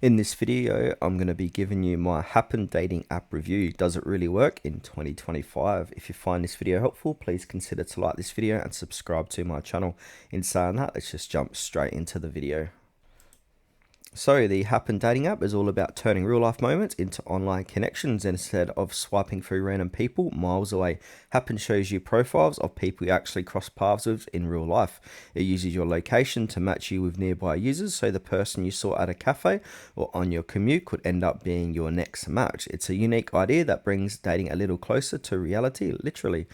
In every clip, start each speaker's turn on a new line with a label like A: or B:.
A: In this video, I'm going to be giving you my Happn Dating App review. Does it really work in 2025? If you find this video helpful, please consider to like this video and subscribe to my channel. In saying that, let's just jump straight into the video. So the Happn Dating App is all about turning real life moments into online connections instead of swiping through random people miles away. Happn shows you profiles of people you actually cross paths with in real life. It uses your location to match you with nearby users, so the person you saw at a cafe or on your commute could end up being your next match. It's a unique idea that brings dating a little closer to reality, literally.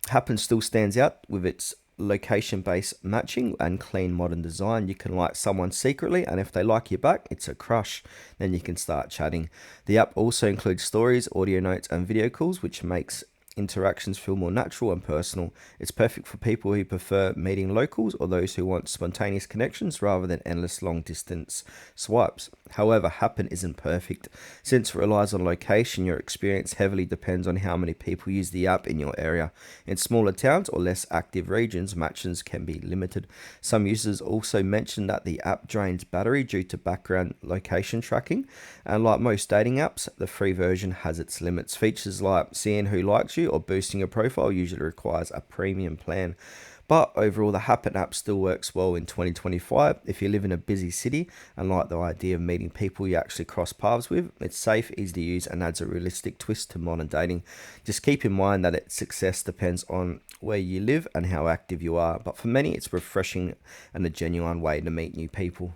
A: Happn still stands out with its location-based matching and clean modern design. You can like someone secretly, and if they like you back, it's a crush. Then you can start chatting. The app also includes stories, audio notes, and video calls, which makes interactions feel more natural and personal. It's perfect for people who prefer meeting locals or those who want spontaneous connections rather than endless long distance swipes. However, Happn isn't perfect. Since it relies on location, your experience heavily depends on how many people use the app in your area. In smaller towns or less active regions, matches can be limited. Some users also mention that the app drains battery due to background location tracking, and like most dating apps, the free version has its limits. Features like seeing who likes you or boosting your profile usually requires a premium plan. But overall, the Happn app still works well in 2025. If you live in a busy city and like the idea of meeting people you actually cross paths with, it's safe, easy to use, and adds a realistic twist to modern dating. Just keep in mind that its success depends on where you live and how active you are. But for many, it's refreshing and a genuine way to meet new people.